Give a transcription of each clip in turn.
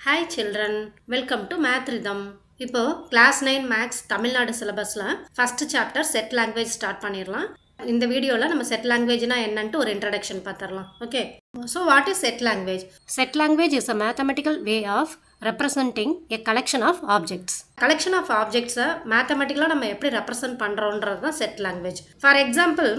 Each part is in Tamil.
Hi children, welcome to Math Rhythm. இப்போ கிளாஸ் 9 மேக்ஸ் தமிழ்நாடு சிலபஸில் first chapter set language start பண்ணிடலாம். இந்த வீடியோவில் நம்ம செட் லாங்குவேஜ்னா என்னன்ட்டு ஒரு இன்ட்ரடக்ஷன் பார்த்துடலாம். Okay, so what is set language? Set language is a mathematical way of representing a collection of objects. Collection of ஆப்ஜெக்ட்ஸை மேத்தமெட்டிக்கலாக நம்ம எப்படி ரெப்ரசன்ட் பண்ணுறோன்றது தான் செட் லாங்குவேஜ். ஃபார் எக்ஸாம்பிள்,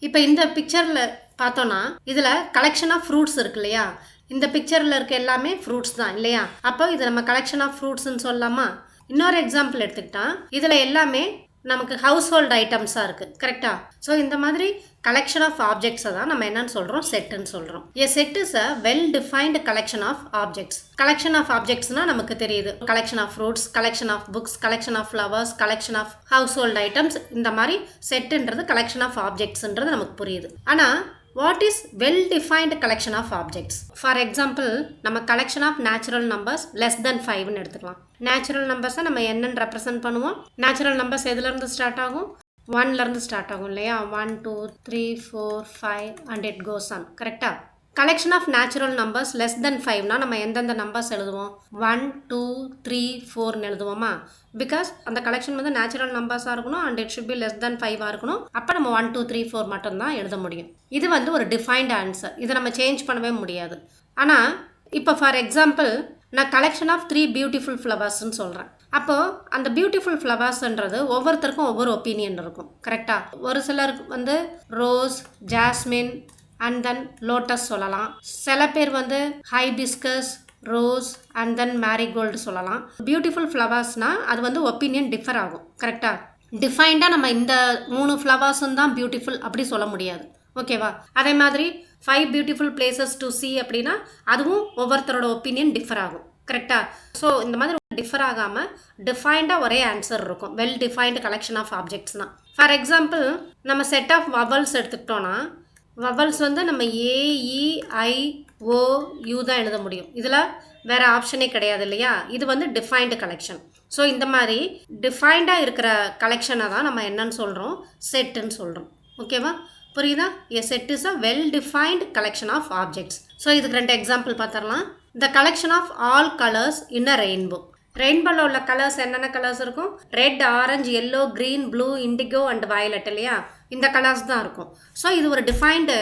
இப்போ இந்த பிக்சரில் பார்த்தோன்னா இதில் கலெக்ஷன் ஆஃப் ஃப்ரூட்ஸ் இருக்கு இல்லையா? இந்த பிக்சரில் இருக்க எல்லாமே ஃப்ரூட்ஸ் தான் இல்லையா? அப்போ இது நம்ம கலெக்ஷன் ஆஃப் ஃப்ரூட்ஸ்ன்னு சொல்லலாமா? இன்னொரு எக்ஸாம்பிள் எடுத்துக்கிட்டா இதில் எல்லாமே நமக்கு ஹவுஸ் ஹோல்ட் ஐட்டம்ஸாக இருக்குது, கரெக்டா? ஸோ இந்த மாதிரி கலெக்ஷன் ஆஃப் ஆப்ஜெக்ட்ஸை தான் நம்ம என்னன்னு சொல்கிறோம், செட்டுன்னு சொல்கிறோம். A set is a well defined collection of objects. Collection of ஆப்ஜெக்ட்ஸ்னால் நமக்கு தெரியுது, collection of fruits, collection of books, collection of flowers, collection of household items. இந்த மாதிரி செட்டுன்றது கலெக்ஷன் ஆஃப் ஆப்ஜெக்ட்ஸ்ன்றது நமக்கு புரியுது. ஆனால் what is well defined collection of objects? For example, நம்ம collection of natural numbers less than 5 ன்னு எடுத்துக்கலாம். natural numbers நம்ம என்னன்னு represent பண்ணுவோம்? natural numbers எதுல இருந்து ஸ்டார்ட் ஆகும்? 1ல இருந்து ஸ்டார்ட் ஆகும் இல்லையா? 1 2 3 4 5 and it goes on, கரெக்டா? collection of natural numbers less than 5 னா நம்ம எந்தெந்த நம்பர்ஸ் எழுதுவோம்? 1 2 3 4 ன்னு எழுதுவோமா? பிகாஸ் அந்த கலெக்ஷன் வந்து நேச்சுரல் நம்பர்ஸாக இருக்கணும் and it should be less than 5 இருக்கணும். அப்போ நம்ம 1 2 3 4 மட்டும்தான் எழுத முடியும். இது வந்து ஒரு டிஃபைன்ட் ஆன்சர், இதை நம்ம சேஞ்ச் பண்ணவே முடியாது. ஆனால் இப்போ ஃபார் எக்ஸாம்பிள் நான் கலெக்ஷன் ஆஃப் 3 பியூட்டிஃபுல் ஃப்ளவர்ஸ்ன்னு சொல்கிறேன். அப்போது அந்த பியூட்டிஃபுல் ஃப்ளவர்ஸ்ன்றது ஒவ்வொருத்தருக்கும் ஒவ்வொரு ஒப்பீனியன் இருக்கும், கரெக்டாக? ஒரு சிலருக்கு வந்து rose, jasmine and then lotus சொல்லலாம். சில பேர் வந்து hibiscus, rose and then marigold சொல்லலாம். பியூட்டிஃபுல் ஃப்ளவர்ஸ்னால் அது வந்து ஒப்பீனியன் டிஃபர் ஆகும், கரெக்டாக? டிஃபைன்டாக நம்ம இந்த 3 ஃப்ளவர்ஸும் தான் பியூட்டிஃபுல் அப்படி சொல்ல முடியாது, ஓகேவா? அதே மாதிரி 5 பியூட்டிஃபுல் பிளேசஸ் டு see அப்படின்னா அதுவும் ஒவ்வொருத்தரோட ஒப்பீனியன் டிஃபர் ஆகும், கரெக்டாக? ஸோ இந்த மாதிரி டிஃபர் ஆகாமல் டிஃபைன்டாக ஒரே ஆன்சர் இருக்கும், வெல் டிஃபைன்டு கலெக்ஷன் ஆஃப் ஆப்ஜெக்ட்ஸ்னால். ஃபார் எக்ஸாம்பிள் நம்ம செட் ஆஃப் வவல்ஸ் எடுத்துக்கிட்டோன்னா வவல்ஸ் வந்து நம்ம AEIOU தான் எழுத முடியும். இதில் வேறு ஆப்ஷனே கிடையாது இல்லையா? இது வந்து டிஃபைன்டு கலெக்ஷன். ஸோ இந்த மாதிரி டிஃபைன்டாக இருக்கிற கலெக்ஷனை தான் நம்ம என்னன்னு சொல்கிறோம், செட்டுன்னு சொல்கிறோம். ஓகேவா? புரியுதா? A set is a well defined collection of objects. So இதுக்கு 2 எக்ஸாம்பிள் பார்த்துடலாம். The collection of all colours in a rainbow. ரெயின்போவில் உள்ள கலர்ஸ் என்னென்ன கலர்ஸ் இருக்கும்? Red, orange, yellow, green, blue, indigo and violet இல்லையா? இந்த கலர்ஸ் தான் இருக்கும். ஸோ இது ஒரு டிஃபைன்டு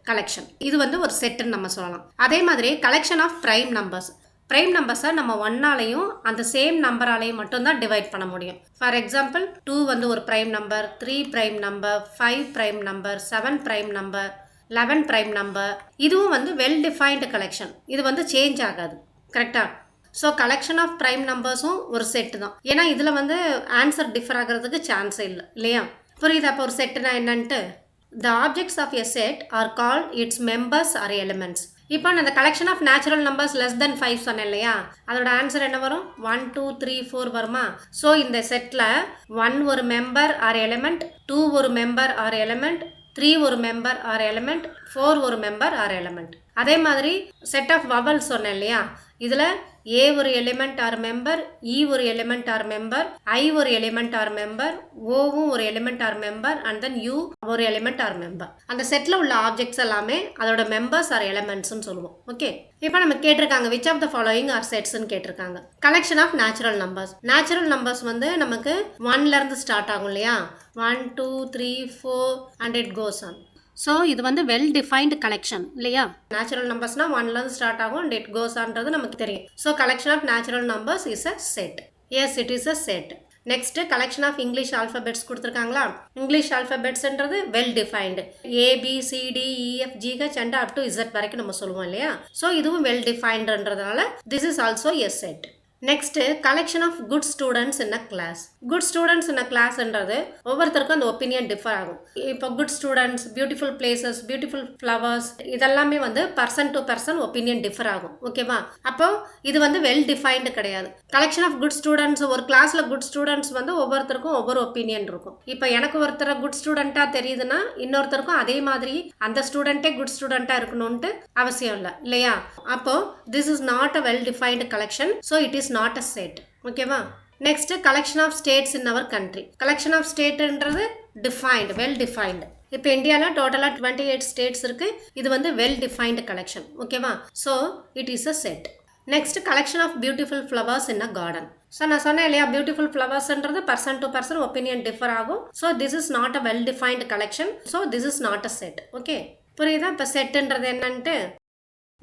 கலெக்ஷன், இது வந்து ஒரு செட்டுன்னு நம்ம சொல்லலாம். அதே மாதிரி collection of prime numbers. Prime நம்பர்ஸை நம்ம 1ஆலையும் அந்த சேம் நம்பராலையும் மட்டும்தான் டிவைட் பண்ண முடியும். ஃபார் எக்ஸாம்பிள் 2 வந்து ஒரு prime number, 3 prime number, 5 prime number, 7 prime number, 11 prime number. இதுவும் வந்து வெல் டிஃபைன்டு கலெக்ஷன், இது வந்து சேஞ்ச் ஆகாது, கரெக்டாக? ஸோ கலெக்ஷன் ஆஃப் ப்ரைம் நம்பர்ஸும் ஒரு செட்டு தான். ஏன்னா இதில் வந்து ஆன்சர் டிஃபர் ஆகிறதுக்கு சான்ஸே இல்லை இல்லையா? புரியுது? அப்போ ஒரு செட்டுனா என்னன்ட்டு? The objects of a set are called its members or elements. இப்போ நான் இந்த collection of natural numbers less than 5 சொன்னேன் இல்லையா? அதோட ஆன்சர் என்ன வரும்? 1 2 3 4 வருமா? ஸோ இந்த செட்டில் 1 ஒரு மெம்பர் ஆர் எலிமெண்ட், 2 ஒரு மெம்பர் ஆர் எலிமெண்ட், 3 ஒரு மெம்பர் ஆர் எலிமெண்ட், 4 ஒரு மெம்பர் ஆர் எலிமெண்ட். அதே மாதிரி செட் ஆஃப் வவல் சொன்னேன் இல்லையா? இதில் ஏ ஒரு எலிமெண்ட் ஆர் மெம்பர், இ ஒரு எலிமெண்ட் ஆர் மெம்பர், ஐ ஒரு எலிமெண்ட் ஆர் மெம்பர், ஓவும் ஒரு element or member and then u ஒரு எலிமெண்ட் ஆர் மெம்பர். அந்த செட்டில் உள்ள ஆப்ஜெக்ட்ஸ் எல்லாமே அதோட மெம்பர்ஸ் ஆர் எலிமெண்ட்ஸ்ன்னு சொல்லுவோம். ஓகே, இப்போ நம்ம கேட்டிருக்காங்க which of the following are செட்ஸ்ன்னு கேட்டிருக்காங்க. Collection of natural numbers. Natural numbers வந்து நமக்கு 1லேருந்து ஸ்டார்ட் ஆகும் இல்லையா? 1 2 3 4 and it goes on. So இது வந்து வெல் டிஃபைன்டு கலெக்ஷன் இல்லையா? நேச்சுரல் நம்பர்ஸ்னால் 1லேருந்து ஸ்டார்ட் ஆகும் அண்ட் இட் கோஸ் ஆன்றது நமக்கு தெரியும். So collection of natural numbers is a set. Yes, it is a set. Next collection of English alphabets கொடுத்துருக்காங்களா? இங்கிலீஷ் ஆல்ஃபபெட்ஸ்ன்றது well defined. ABCDEFGH and up to Z வரைக்கும் நம்ம சொல்லுவோம் இல்லையா? ஸோ இதுவும் வெல் டிஃபைன்டுன்றதுனால this is also a set. Next collection of good students in a class. Good students in அ கிளாஸ்ன்றது ஒவ்வொருத்தருக்கும் அந்த ஒப்பீனியன் டிஃபர் ஆகும். இப்போ good students, beautiful places, beautiful flowers, இதெல்லாமே வந்து person to person opinion differ ஆகும், ஓகேவா? அப்போ இது வந்து வெல் டிஃபைன்டு கிடையாது. கலெக்ஷன் ஆஃப் குட் ஸ்டூடெண்ட்ஸ், ஒரு கிளாஸில் குட் ஸ்டூடெண்ட்ஸ் வந்து ஒவ்வொருத்தருக்கும் ஒவ்வொரு ஒப்பீனியன் இருக்கும். இப்போ எனக்கு ஒருத்தர் குட் ஸ்டூடெண்ட்டாக தெரியுதுன்னா இன்னொருத்தருக்கும் அதே மாதிரி அந்த ஸ்டூடெண்ட்டே குட் ஸ்டூடெண்ட்டாக இருக்கணும்ன்ட்டு அவசியம் இல்லை இல்லையா? அப்போ this is not a well defined collection, so it is not a set. ஓகேவா? Next collection of states in our country. Collection of ஸ்டேட்ன்றது டிஃபைன்டு, வெல் டிஃபைன்டு. இப்போ இந்தியாவில் டோட்டலாக 28 ஸ்டேட்ஸ் இருக்குது. இது வந்து வெல் டிஃபைன்டு கலெக்ஷன், ஓகேவா? So it is a set. Next collection of beautiful flowers in a garden. So நான் சொன்னேன் இல்லையா, பியூட்டிஃபுல் ஃப்ளவர்ஸ்ன்றது person to person opinion differ ஆகும். So this is not a well defined collection. So this is not a set. Okay, புரியுதா? இப்போ செட்டுன்றது என்னன்ட்டு.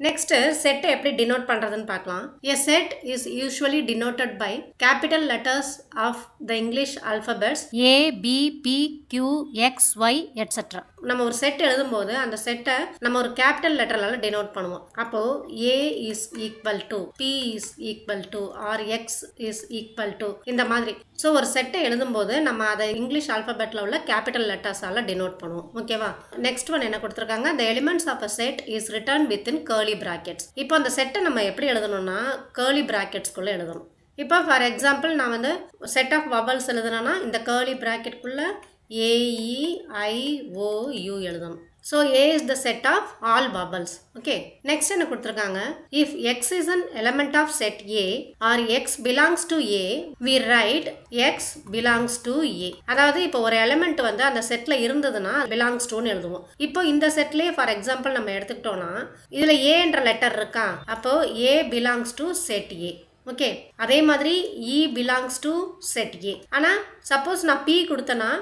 நெக்ஸ்ட் செட்டை எப்படி டினோட் பண்ணுறதுன்னு பார்க்கலாம். A set is usually denoted by capital letters of the English alphabets A B B Q X Y etcetera. நம்ம ஒரு செட் எழுதும்போது அந்த செட்டை நம்ம ஒரு கேபிட்டல் லெட்டர்னால டினோட் பண்ணுவோம். அப்போ A is equal to, B is equal to, or X is equal to, இந்த மாதிரி. ஸோ ஒரு செட்டை எழுதும்போது நம்ம அதை இங்கிலீஷ் ஆல்ஃபபெட்டில் உள்ள கேபிட்டல் லெட்டர்ஸால டினோட் பண்ணுவோம். ஓகேவா? நெக்ஸ்ட் ஒன் என்ன கொடுத்துருக்காங்க, the elements of a set is written within curly brackets. இப்போ அந்த செட்டை நம்ம எப்படி எழுதணும்னா கர்லி பிராக்கெட்ஸ்குள்ளே எழுதணும். இப்போ ஃபார் எக்ஸாம்பிள் நான் வந்து செட் ஆஃப் வவல்ஸ் எழுதுனேன்னா இந்த கர்லி பிராக்கெட்குள்ளே AEIOU எழுதணும். So A is the set of all vowels. Okay, next என்ன கொடுத்துருக்காங்க, if X is an element of set A or X belongs to A, we write X belongs to A. அதாவது இப்போ ஒரு எலிமெண்ட் வந்து அந்த செட்ல இருந்ததுன்னா belongs toன்னு எழுதுவோம். இப்போ இந்த செட்லேயே ஃபார் எக்ஸாம்பிள் நம்ம எடுத்துக்கிட்டோம்னா இதில் ஏன்ற லெட்டர் இருக்கா, அப்போ A belongs to set A. Okay, அதே மாதிரி E belongs to set A. ஆனால் சப்போஸ் நான் P கொடுத்தேன்னா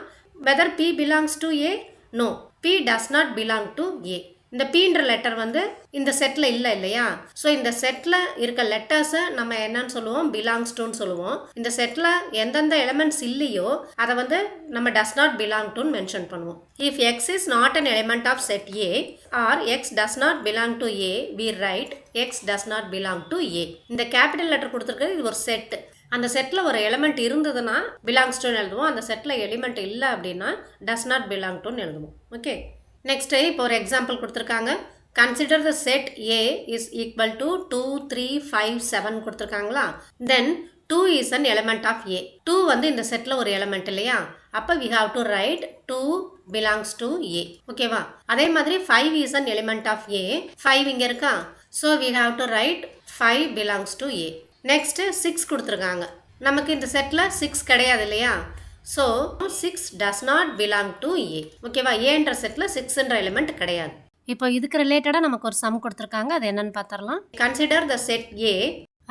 whether P belongs to A? No, P does not belong to A. இந்த Pன்ற லெட்டர் வந்து இந்த செட்டில் இல்லை இல்லையா? ஸோ இந்த செட்டில் இருக்க லெட்டர்ஸை நம்ம என்னன்னு சொல்லுவோம், பிலாங்ஸ் டுன்னு சொல்லுவோம். இந்த செட்டில் எந்தெந்த எலிமெண்ட்ஸ் இல்லையோ அதை வந்து நம்ம டஸ் நாட் பிலாங் டுன்னு மென்ஷன் பண்ணுவோம். If X is not an element of set A or X does not belong to A, we write X does not belong to A. இந்த கேபிட்டல் லெட்டர் கொடுத்துருக்கிறது இது ஒரு செட். அந்த செட்டில் ஒரு எலிமெண்ட் இருந்ததுன்னா பிலாங்ஸ் டுன்னு எழுதுவோம். அந்த செட்டில் எலிமெண்ட் இல்லை அப்படின்னா டஸ் நாட் பிலாங் டுன்னு எழுதுவோம். ஓகே, நெக்ஸ்ட்டு இப்போ ஒரு எக்ஸாம்பிள் கொடுத்துருக்காங்க. Consider the set A is equal to 2 3 5 7 கொடுத்துருக்காங்களா. Then 2 is an element of A. 2 வந்து இந்த செட்டில் ஒரு எலிமெண்ட் இல்லையா, அப்போ we have to write 2 belongs to A. ஓகேவா? அதே மாதிரி 5 is an element of A. 5 இங்கே இருக்கா, so we have to write 5 belongs to A. Next 6 கொடுத்துருக்காங்க. நமக்கு இந்த செட்டில் 6 கிடையாது இல்லையா, so 6 does not belong to A. ஓகேவா? ஏன்ற செட்டில் 6ன்ற எலிமெண்ட் கிடையாது. இப்போ இதுக்கு ரிலேட்டடாக நமக்கு ஒரு சம் கொடுத்துருக்காங்க, அது என்னன்னு பார்த்துடலாம். கன்சிடர் த செட் ஏ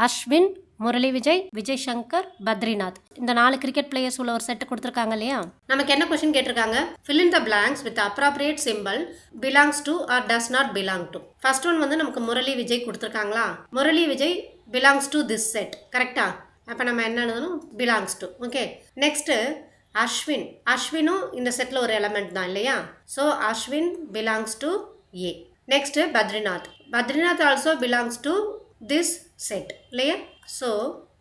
அஸ்வின், முரளி விஜய், விஜய் சங்கர், பத்ரிநாத், இந்த 4 கிரிக்கெட் பிளேயர்ஸ் உள்ள ஒரு செட்டு கொடுத்துருக்காங்க இல்லையா. நமக்கு என்ன கொஸ்டின் கேட்டிருக்காங்க, fill in the blanks with appropriate symbol belongs to or does not belong to. First one வந்து நமக்கு முரளி விஜய் கொடுத்துருக்காங்களா. Murali Vijay belongs to this set. கரெக்டா? அப்போ நம்ம என்ன எழுதணும், belongs to. Okay, next Ashwin. அஸ்வினும் இந்த செட்டில் ஒரு எலிமெண்ட் தான் இல்லையா, so Ashwin belongs to A. Next Badrinath. Badrinath also belongs to this set இல்லையா, so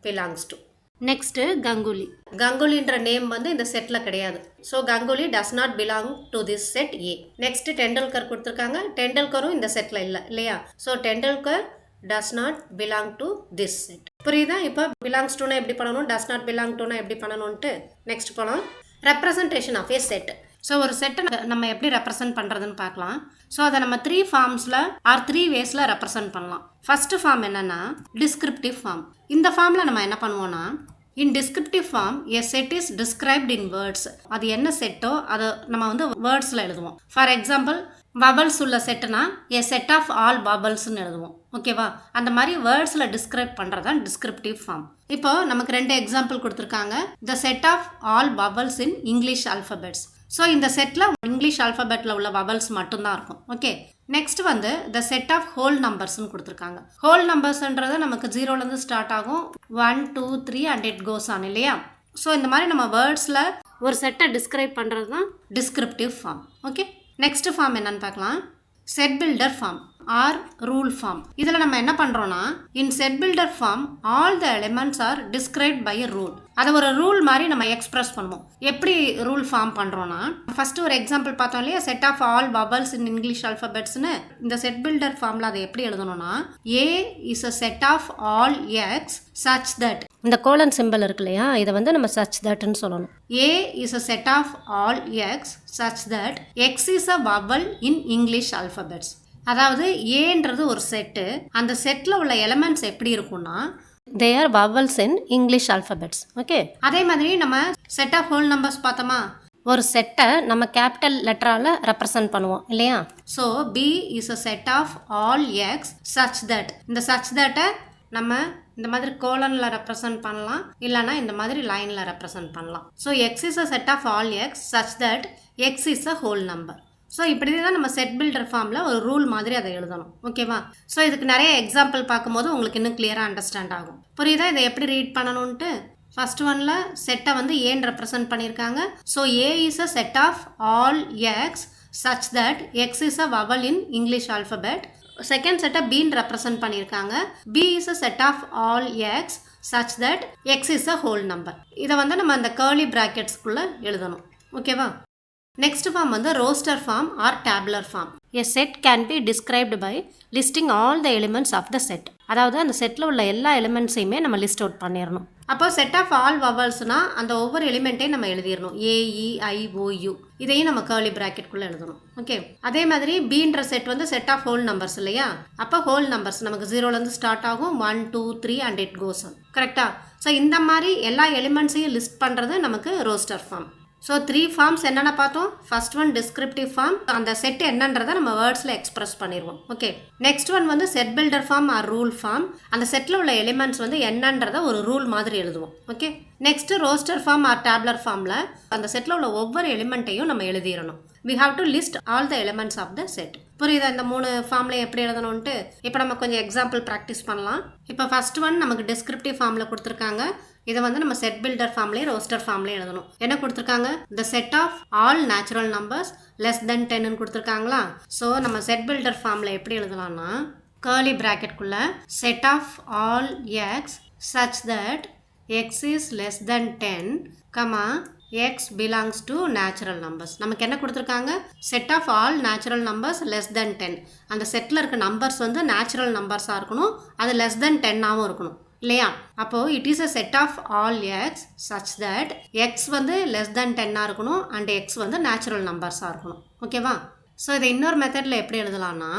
belongs to. Next Ganguly. கங்குலின்ற நேம் வந்து இந்த செட்டில் கிடையாது, so Ganguly does not belong to this set A. Next Tendulkar கொடுத்துருக்காங்க. டெண்டுல்கரும் இந்த செட்டில் இல்லை இல்லையா, so Tendulkar does not belong to this set. புரியுதா? இப்போ belongs to னா எப்படி பண்ணணும், does not belong to னா எப்படி பண்ணணும்ட்டு நெக்ஸ்ட் போகலாம். Representation of a set. So ஒரு செட்டை நம்ம எப்படி ரெப்ரசன்ட் பண்ணுறதுன்னு பார்க்கலாம். ஸோ அதை நம்ம 3 ஃபார்ம்ஸில் ஆர் 3 வேஸில் ரெப்ரசன்ட் பண்ணலாம். ஃபர்ஸ்ட் ஃபார்ம் என்னென்னா டிஸ்கிரிப்டிவ் ஃபார்ம். இந்த ஃபார்மில் நம்ம என்ன பண்ணுவோம்னா, in descriptive form a set is described in words. அது என்ன செட்டோ அதை நம்ம வந்து வேர்ட்ஸில் எழுதுவோம். ஃபார் எக்ஸாம்பிள் வவல்ஸ் உள்ள செட்டுனா எ செட் ஆஃப் ஆல் வவல்ஸ்ன்னு எழுதுவோம். ஓகேவா? அந்த மாதிரி வேர்ட்ஸில் டிஸ்கிரைப் பண்ணுறது தான் டிஸ்கிரிப்டிவ் ஃபார்ம். இப்போ நமக்கு 2 எக்ஸாம்பிள் கொடுத்துருக்காங்க. The set of all vowels in English alphabets. So இந்த செட்டில் இங்கிலீஷ் ஆல்ஃபபெட்டில் உள்ள வவல்ஸ் மட்டும்தான் இருக்கும். ஓகே, நெக்ஸ்ட் வந்து த செட் ஆஃப் ஹோல் நம்பர்ஸ்ன்னு கொடுத்துருக்காங்க. ஹோல் நம்பர்ஸ்ன்றது நமக்கு 0லேருந்து ஸ்டார்ட் ஆகும், 1 2 3 அண்ட் இட் கோஸ் ஆன் இல்லையா. ஸோ இந்த மாதிரி நம்ம வேர்ட்ஸில் ஒரு செட்டை டிஸ்கிரைப் பண்ணுறது தான் descriptive form. Okay, next form என்னன்னு பார்க்கலாம். Set builder form or rule form. இதில் நம்ம என்ன பண்ணுறோன்னா, in set builder form all the elements are described by a rule. அதை ஒரு ரூல் மாதிரி நம்ம எக்ஸ்பிரஸ் பண்ணுவோம். எப்படி ரூல் ஃபார்ம் பண்ணுறோன்னா, ஃபர்ஸ்ட் ஒரு எக்ஸாம்பிள் பார்த்தோம் இல்லையா, set of all vowels in English ஆல்ஃபபெட்ஸ்னு. இந்த செட் பில்டர் ஃபார்மில் அதை எப்படி எழுதணும்னா, A is a set of all X such that. இந்த கோலன் சிம்பிள் இருக்கு இல்லையா, இதை வந்து நம்ம சச் தட்னு சொல்லணும். A is a set of all X such that X is a vowel in English alphabets. அதாவது ஏன்றது ஒரு செட்டு, அந்த செட்டில் உள்ள எலிமெண்ட்ஸ் எப்படி இருக்கும்னா they are vowels in English alphabets. Okay, அதே மாதிரி நம்ம செட் ஆஃப் ஹோல் நம்பர்ஸ் பார்த்தோமா, ஒரு செட்டை நம்ம கேபிட்டல் லெட்டரால் ரெப்ரசன்ட் பண்ணுவோம் இல்லையா. So B is a set of all X such that. இந்த சச் தட்டை நம்ம இந்த மாதிரி கோலனில் ரெப்ரசன்ட் பண்ணலாம், இல்லைனா இந்த மாதிரி லைனில் ரெப்ரசன்ட் பண்ணலாம். So X is a set of all X such that X is a whole number. So இப்படி தான் நம்ம செட் பில்டர் ஃபார்மில் ஒரு ரூல் மாதிரி அதை எழுதணும். ஓகேவா? ஸோ இதுக்கு நிறைய எக்ஸாம்பிள் பார்க்கும்போது உங்களுக்கு இன்னும் கிளியராக அண்டர்ஸ்டாண்ட் ஆகும். புரியுதா இதை எப்படி ரீட் பண்ணணுன்ட்டு? ஃபர்ஸ்ட் ஒன்ல செட்டை வந்து ஏன்னு ரெப்ரசன்ட் பண்ணியிருக்காங்க. So A is a set of all X such that X is a vowel in English alphabet. Second செட்டை பீன்னு ரெப்ரசன்ட் பண்ணியிருக்காங்க. B is a set of all X such that X is a whole number. இதை வந்து நம்ம அந்த கர்லி பிராக்கெட்ஸ்குள்ளே எழுதணும். ஓகேவா? நெக்ஸ்ட் ஃபார்ம் வந்து roster form or tabular form. A set can be described by listing all the elements of the set. அதாவது அந்த செட்டில் உள்ள எல்லா எலிமெண்ட்ஸையுமே நம்ம லிஸ்ட் அவுட் பண்ணிடணும். அப்போ செட் ஆஃப் ஆல் வவல்ஸ்னா அந்த ஒவ்வொரு எலிமெண்ட்டையும் நம்ம எழுதிடணும். AEIOU இதையும் நம்ம கர்லி பிராக்கெட்குள்ளே எழுதணும். ஓகே, அதே மாதிரி பீன்ற செட் வந்து செட் ஆஃப் ஹோல் நம்பர்ஸ் இல்லையா? அப்போ ஹோல் நம்பர்ஸ் நமக்கு 0லேருந்து ஸ்டார்ட் ஆகும், 1 2 3 அண்ட் இட் கோஸ் ஆன். கரெக்டா? ஸோ இந்த மாதிரி எல்லா எலிமெண்ட்ஸையும் லிஸ்ட் பண்ணுறது நமக்கு ரோஸ்டர் ஃபார்ம். ஸோ 3 ஃபார்ம்ஸ் என்னென்ன பார்த்தோம்? ஃபர்ஸ்ட் ஒன் டிஸ்கிரிப்டிவ் ஃபார்ம், அந்த செட் என்னன்றதை நம்ம வேர்ட்ஸில் எக்ஸ்பிரஸ் பண்ணிடுவோம். ஓகே, நெக்ஸ்ட் ஒன் வந்து set builder form or rule form, அந்த செட்டில் உள்ள எலிமெண்ட்ஸ் வந்து என்னன்றதை ஒரு ரூல் மாதிரி எழுதுவோம். Okay, next roster form or tabular ஃபார்மில் அந்த செட்டில் உள்ள ஒவ்வொரு எலிமெண்ட்டையும் நம்ம எழுதிடணும். we have to list all the elements of the set. புரியுதா இந்த 3 ஃபார்ம்ல எப்படி எழுதணும்ட்டு? இப்போ நம்ம கொஞ்சம் எக்ஸாம்பிள் ப்ராக்டிஸ் பண்ணலாம். இப்போ ஃபர்ஸ்ட் ஒன் நமக்கு டிஸ்கிரிப்டிவ் ஃபார்மில் கொடுத்துருக்காங்க. இதை வந்து நம்ம செட் பில்டர் ஃபார்ம்லேயே ரோஸ்டர் ஃபார்ம்லேயே எழுதணும். என்ன கொடுத்துருக்காங்க? the set of all natural numbers less than 10ன்னு கொடுத்துருக்காங்களா? ஸோ நம்ம செட் பில்டர் ஃபார்மில் எப்படி எழுதலாம்னா curly ப்ராக்கெட்குள்ளே set of all x such that x is less than 10, x belongs to natural numbers. நமக்கு என்ன கொடுத்துருக்காங்க? set of all natural numbers less than 10. அந்த செட்டில் இருக்க நம்பர்ஸ் வந்து நேச்சுரல் நம்பர்ஸாக இருக்கணும், அது less than 10ஆகவும் இருக்கணும் இல்லையா? அப்போ it is a set of all X such that X வந்து லெஸ் தென் 10ஆக இருக்கணும் அண்ட் எக்ஸ் வந்து நேச்சுரல் நம்பர்ஸாக இருக்கணும். ஓகேவா? ஸோ இதை இன்னொரு மெத்தடில் எப்படி எழுதலாம்னா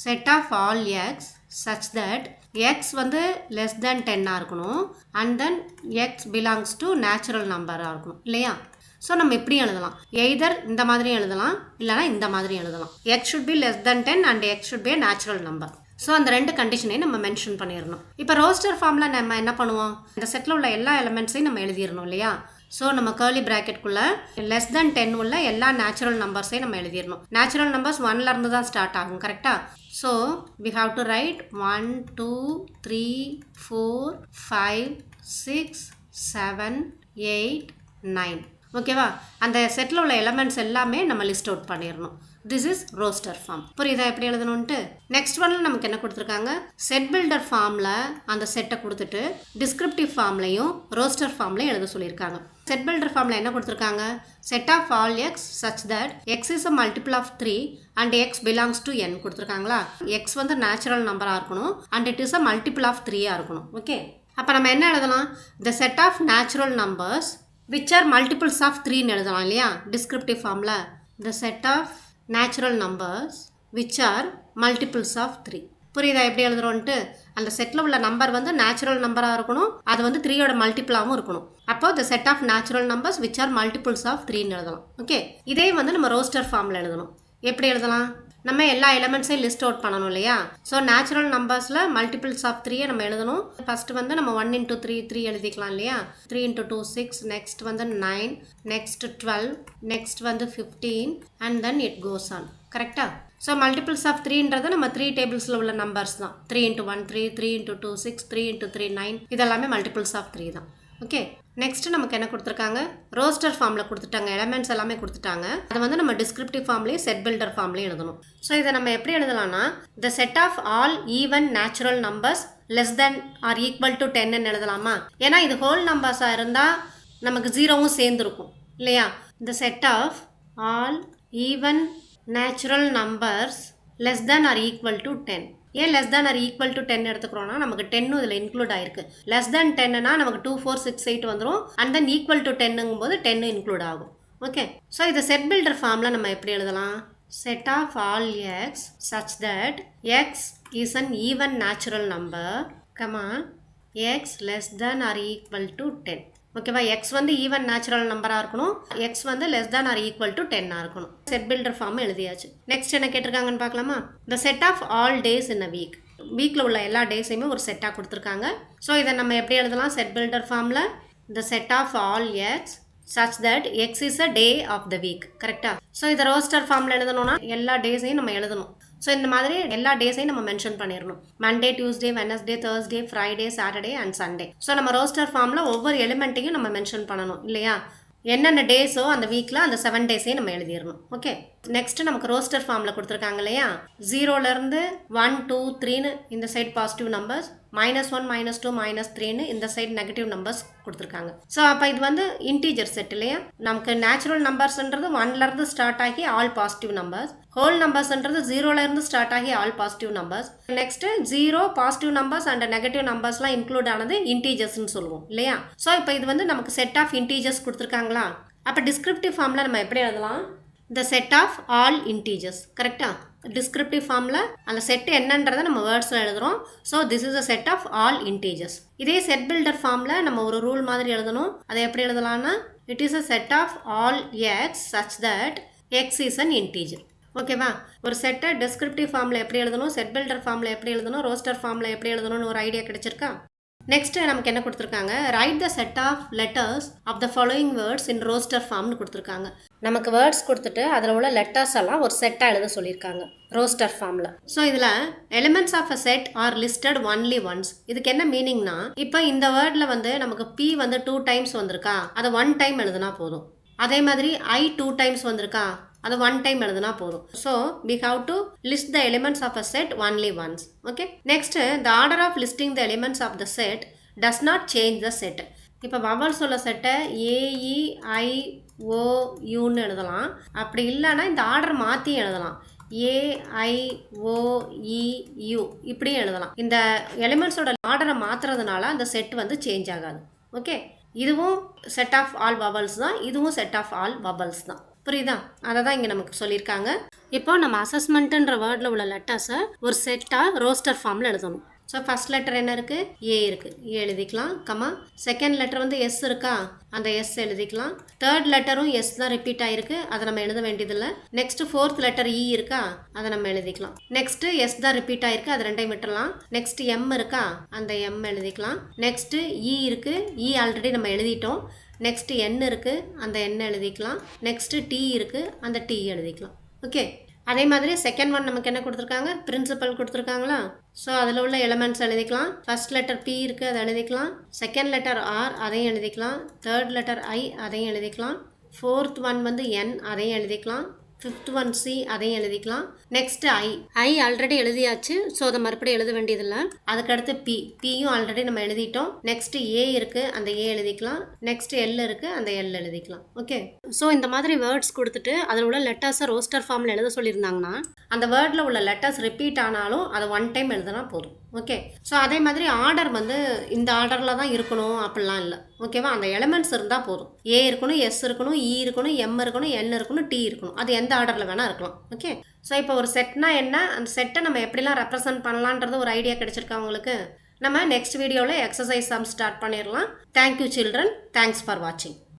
set of all X such that X வந்து லெஸ் தென் 10ஆக இருக்கணும் and then X belongs to natural நம்பராக இருக்கணும் இல்லையா? ஸோ நம்ம இப்படியும் எழுதலாம். எய்தர் இந்த மாதிரியும் எழுதலாம், இல்லைனா இந்த மாதிரியும் எழுதலாம். X should be less than 10 and X should be a natural number. So அந்த 2 கண்டிஷனையும் நம்ம மென்ஷன் பண்ணிடணும். இப்போ ரோஸ்டர் ஃபார்மில் நம்ம என்ன பண்ணுவோம்? இந்த செட்டில் உள்ள எல்லா எலிமெண்ட்ஸையும் நம்ம எழுதிடணும் இல்லையா? ஸோ நம்ம கர்லி ப்ராக்கெட்குள்ளே லெஸ் தென் 10 உள்ள எல்லா நேச்சுரல் நம்பர்ஸையும் நம்ம எழுதிடணும். நேச்சுரல் நம்பர்ஸ் 1லேருந்து தான் ஸ்டார்ட் ஆகும். கரெக்டாக? So we have to write 1 2 3 4 5 6 7 8 9. ஓகேவா? அந்த செட்டில் உள்ள எலிமெண்ட்ஸ் எல்லாமே நம்ம லிஸ்ட் அவுட் பண்ணிடணும். This is roster form. புரியுதா எப்படி எழுதணும்ட்டு? நெக்ஸ்ட் ஒன்ல நமக்கு என்ன கொடுத்துருக்காங்க? செட் பில்டர் ஃபார்மில் அந்த செட்டை கொடுத்துட்டு டிஸ்கிரிப்டிவ் ஃபார்ம்லையும் ரோஸ்டர் ஃபார்ம்லையும் எழுத சொல்லியிருக்காங்க. செட் பில்டர் ஃபார்மில் என்ன கொடுத்துருக்காங்க? Set of all X such that X is a multiple of 3 and X belongs to n கொடுத்துருக்காங்களா? எக்ஸ் வந்து நேச்சுரல் நம்பராக இருக்கணும் and it is a multiple of 3ஆக இருக்கணும். ஓகே, அப்போ நம்ம என்ன எழுதலாம்? The set of natural numbers which are multiples of 3ன்னு எழுதலாம் இல்லையா? டிஸ்கிரிப்டிவ் ஃபார்மில் the set of natural numbers which are multiples of 3. புரியுதா எப்படி எழுதுறோன்ட்டு? அந்த செட்டில் உள்ள நம்பர் வந்து நேச்சுரல் நம்பராக இருக்கணும், அது வந்து 3யோட மல்டிபிளாகவும் இருக்கணும். அப்போ the set of natural numbers which are multiples of 3ன்னு எழுதலாம். ஓகே, இதே வந்து நம்ம ரோஸ்டர் ஃபார்மில் எழுதணும். எப்படி எழுதலாம்? நம்ம எல்லா எலிமெண்ட்ஸையும் லிஸ்ட் அவுட் பண்ணணும் இல்லையா? ஸோ நேச்சுரல் நம்பர்ஸில் மல்டிபிள்ஸ் ஆஃப் 3 நம்ம எழுதணும். ஃபர்ஸ்ட் வந்து நம்ம 1 into 3 3 எழுதிக்கலாம் இல்லையா? 3 into 2 6, நெக்ஸ்ட் வந்து 9, நெக்ஸ்ட் 12, நெக்ஸ்ட் வந்து 15 and then it goes on. கரெக்டா? ஸோ மல்டிபிள்ஸ் ஆஃப் 3ன்றது நம்ம 3 டேபிள்ஸில் உள்ள நம்பர்ஸ் தான். 3 into 1 3, 3 into 2 6, 3 into 3 9, இதெல்லாமே மல்டிபிள்ஸ் ஆஃப் 3 தான். ஓகே, நெக்ஸ்ட் நமக்கு என்ன கொடுத்துருக்காங்க? ரோஸ்டர் ஃபார்மில் கொடுத்துட்டாங்க, எலிமெண்ட்ஸ் எல்லாமே கொடுத்துட்டாங்க. அதை வந்து நம்ம டிஸ்கிரிப்டிவ் ஃபார்ம்லேயும் செட் பில்டர் ஃபார்ம்லேயும் எழுதணும். ஸோ இதை நம்ம எப்படி எழுதலாம்னா the set of all even natural numbers less than or equal to 10ன்னு எழுதலாமா? ஏன்னா இது ஹோல் நம்பர்ஸாக இருந்தால் நமக்கு 0வும் சேர்ந்துருக்கும் இல்லையா? The set of all even natural numbers less than or equal to 10. ஏன் less than or equal to 10 எடுத்துக்கிறோம்னா நமக்கு 10 இதில் இன்க்ளூட் ஆயிருக்கு. லெஸ் தேன் 10னா நமக்கு 2 4 6 8 வந்துடும் அண்ட் தென் ஈக்குவல் டு 10ங்கும் போது 10 இன்க்ளூட் ஆகும். ஓகே, ஸோ இதை செட் பில்டர் ஃபார்மில் நம்ம எப்படி எழுதலாம்? Set of all X such that X is an even natural number x less than or equal to 10. ஓகேவா? எக்ஸ் வந்து ஈவன் நேச்சுரல் நம்பராக இருக்கணும், எக்ஸ் வந்து less than or equal to 10ஆக இருக்கணும். செட் பில்டர் ஃபார்ம் எழுதியாச்சு. நெக்ஸ்ட் என்ன கேட்டிருக்காங்கன்னு பார்க்கலாமா? The set of all days in a week. வீக்கில் உள்ள எல்லா டேஸையுமே ஒரு செட்டாக கொடுத்துருக்காங்க. ஸோ இதை நம்ம எப்படி எழுதலாம்? செட் பில்டர் ஃபார்மில் the set of all x such that x is a day of the week. கரெக்டா? ஸோ இதை ரோஸ்டர் ஃபார்மில் எழுதணும்னா எல்லா டேஸையும் நம்ம எழுதணும். ஸோ இந்த மாதிரி எல்லா டேஸையும் நம்ம மென்ஷன் பண்ணிடணும். Monday, Tuesday, Wednesday, Thursday, Friday, Saturday and Sunday. So நம்ம ரோஸ்டர் ஃபார்மில் ஒவ்வொரு எலிமெண்ட்டையும் நம்ம மென்ஷன் பண்ணணும் இல்லையா? என்னென்ன டேஸோ அந்த வீக்கில் அந்த 7 டேஸையும் நம்ம எழுதிடணும். ஓகே, நெக்ஸ்ட் நமக்கு ரோஸ்டர் ஃபார்மில் கொடுத்துருக்காங்க இல்லையா? 0லேருந்து 1, 2, 3ன்னு இந்த சைட் பாசிட்டிவ் நம்பர்ஸ், -1, -2, -3ன்னு இந்த சைடு நெகட்டிவ் நம்பர்ஸ் கொடுத்துருக்காங்க. ஸோ அப்போ இது வந்து இன்டீஜர் செட் இல்லையா? நமக்கு நேச்சுரல் நம்பர்ஸ்ன்றது 1லேருந்து ஸ்டார்ட் ஆகி ஆல் பாசிட்டிவ் நம்பர்ஸ், ஹோல் நம்பர்ஸ்ன்றது 0லேருந்து ஸ்டார்ட் ஆகி all positive numbers. Next 0 positive numbers and negative நம்பர்ஸ்லாம் இன்க்ளூட் ஆனது இன்டீஜர்ஸ்ன்னு சொல்லுவோம் இல்லையா? ஸோ இப்போ இது வந்து நமக்கு செட் ஆஃப் இன்டீஜர்ஸ் கொடுத்துருக்காங்களா? அப்போ டிஸ்கிரிப்டிவ் ஃபார்மில் நம்ம எப்படி எழுதலாம்? the set of all integers. கரெக்டா? டிஸ்கிரிப்டிவ் ஃபார்மில் அந்த செட் என்னன்றதை நம்ம வேர்ட்ஸில் எழுதுகிறோம். So this is a set of all integers. இதே செட் பில்டர் ஃபார்மில் நம்ம ஒரு ரூல் மாதிரி எழுதணும். அதை எப்படி எழுதலாம்னா it is a set of all X such that X is an integer. ஓகேவா? ஒரு செட்டை டிஸ்கிரிப்டிவ் ஃபார்மில் எப்படி எழுதணும், செட் பில்டர் ஃபார்மில் எப்படி எழுதணும், ரோஸ்டர் ஃபார்மில் எப்படி எழுதணும்னு ஒரு ஐடியா கிடைச்சிருக்கா? நெக்ஸ்ட் நமக்கு என்ன கொடுத்துருக்காங்க? Write the set of letters of the following words in roster ஃபார்ம்னு கொடுத்துருக்காங்க. நமக்கு வேர்ட்ஸ் கொடுத்துட்டு அதில் உள்ள லெட்டர்ஸ் எல்லாம் ஒரு செட்டாக எழுத சொல்லியிருக்காங்க ரோஸ்டர் ஃபார்மில். ஸோ இதில் elements of a set are listed only once. இதுக்கு என்ன மீனிங்னா, இப்போ இந்த வேர்டில் வந்து நமக்கு பி வந்து 2 டைம்ஸ் வந்திருக்கா, அதை 1 டைம் எழுதுனா போதும். அதே மாதிரி ஐ 2 டைம்ஸ் வந்திருக்கா, அது 1 டைம் எழுதுனா போதும். So we have to list the elements of a set only once. Okay. Next, the order of listing the elements of the set does not change the set. இப்போ வவல்ஸ் உள்ள செட்டை AEIOUன்னு எழுதலாம். அப்படி இல்லைன்னா இந்த ஆர்டர் மாற்றி எழுதலாம். AIOEU இப்படியும் எழுதலாம். இந்த எலிமெண்ட்ஸோட ஆர்டரை மாற்றுறதுனால அந்த செட் வந்து சேஞ்ச் ஆகாது. ஓகே, இதுவும் செட் ஆஃப் ஆல் வவல்ஸ் தான், இதுவும் செட் ஆஃப் ஆல் வவல்ஸ் தான். புரியுதா? அதை தான் இங்கே நமக்கு சொல்லியிருக்காங்க. இப்போ நம்ம அசஸ்மெண்ட்டுன்ற வேர்டில் உள்ள லெட்டர்ஸை ஒரு செட்டாக ரோஸ்டர் ஃபார்மில் எழுதணும். ஸோ ஃபர்ஸ்ட் லெட்டர் என்ன இருக்குது? ஏ இருக்குது, ஏ எழுதிக்கலாம். கமா செகண்ட் லெட்டர் வந்து எஸ் இருக்கா, அந்த எஸ் எழுதிக்கலாம். தேர்ட் லெட்டரும் எஸ் தான் ரிப்பீட் ஆகிருக்கு, அதை நம்ம எழுத வேண்டியதில்லை. நெக்ஸ்ட் ஃபோர்த் லெட்டர் இ இருக்கா, அதை நம்ம எழுதிக்கலாம். நெக்ஸ்ட் எஸ் தான் ரிப்பீட் ஆகிருக்கு, அது ரெண்டையும் விட்டுடலாம். நெக்ஸ்ட் எம் இருக்கா, அந்த எம் எழுதிக்கலாம். நெக்ஸ்ட் இ இருக்குது, இ ஆல்ரெடி நம்ம எழுதிட்டோம். நெக்ஸ்ட் என் இருக்குது, அந்த என் எழுதிக்கலாம். நெக்ஸ்ட் டி இருக்குது, அந்த டி எழுதிக்கலாம். ஓகே, அதே மாதிரி செகண்ட் ஒன் நமக்கு என்ன கொடுத்துருக்காங்க? பிரின்சிபல் கொடுத்துருக்காங்களா? ஸோ அதில் உள்ள எலிமெண்ட்ஸ் எழுதிக்கலாம். ஃபர்ஸ்ட் லெட்டர் பி இருக்குது, அதை எழுதிக்கலாம். செகண்ட் லெட்டர் ஆர், அதையும் எழுதிக்கலாம். தேர்ட் லெட்டர் ஐ, அதையும் எழுதிக்கலாம். ஃபோர்த் ஒன் வந்து என், அதையும் எழுதிக்கலாம். ஃபிஃப்த் ஒன் சி, அதையும் எழுதிக்கலாம். நெக்ஸ்ட் ஐ ஆல்ரெடி எழுதியாச்சு, ஸோ அதை மறுபடியும் எழுத வேண்டியதில்லை. அதுக்கடுத்து பியும் ஆல்ரெடி நம்ம எழுதிட்டோம். நெக்ஸ்ட் ஏ இருக்குது, அந்த ஏ எழுதிக்கலாம். நெக்ஸ்ட் எல் இருக்குது, அந்த எல் எழுதிக்கலாம். ஓகே, ஸோ இந்த மாதிரி வேர்ட்ஸ் கொடுத்துட்டு அதில் உள்ள லெட்டர்ஸை ரோஸ்டர் ஃபார்மில் எழுத சொல்லியிருந்தாங்கன்னா அந்த வேர்டில் உள்ள லெட்டர்ஸ் ரிப்பீட் ஆனாலும் அதை 1 டைம் எழுதுனா போதும். ஓகே, ஸோ அதே மாதிரி ஆர்டர் வந்து இந்த ஆர்டரில் தான் இருக்கணும் அப்படிலாம் இல்லை. ஓகேவா? அந்த எலிமெண்ட்ஸ் இருந்தால் போதும். ஏ இருக்கணும், எஸ் இருக்கணும், இ இருக்கணும், எம் இருக்கணும், என் இருக்கணும், டி இருக்கணும். அது எந்த ஆர்டரில் வேணால் இருக்கலாம். ஓகே, ஸோ இப்போ ஒரு செட்னா என்ன, அந்த செட்டை நம்ம எப்படிலாம் ரெப்ரசென்ட் பண்ணலான்றது ஒரு ஐடியா கிடைச்சிருக்கா உங்களுக்கு? நம்ம நெக்ஸ்ட் வீடியோவில் எக்ஸசைஸ் சம் ஸ்டார்ட் பண்ணிடலாம். Thank you children. தேங்க்ஸ் ஃபார் வாட்சிங்.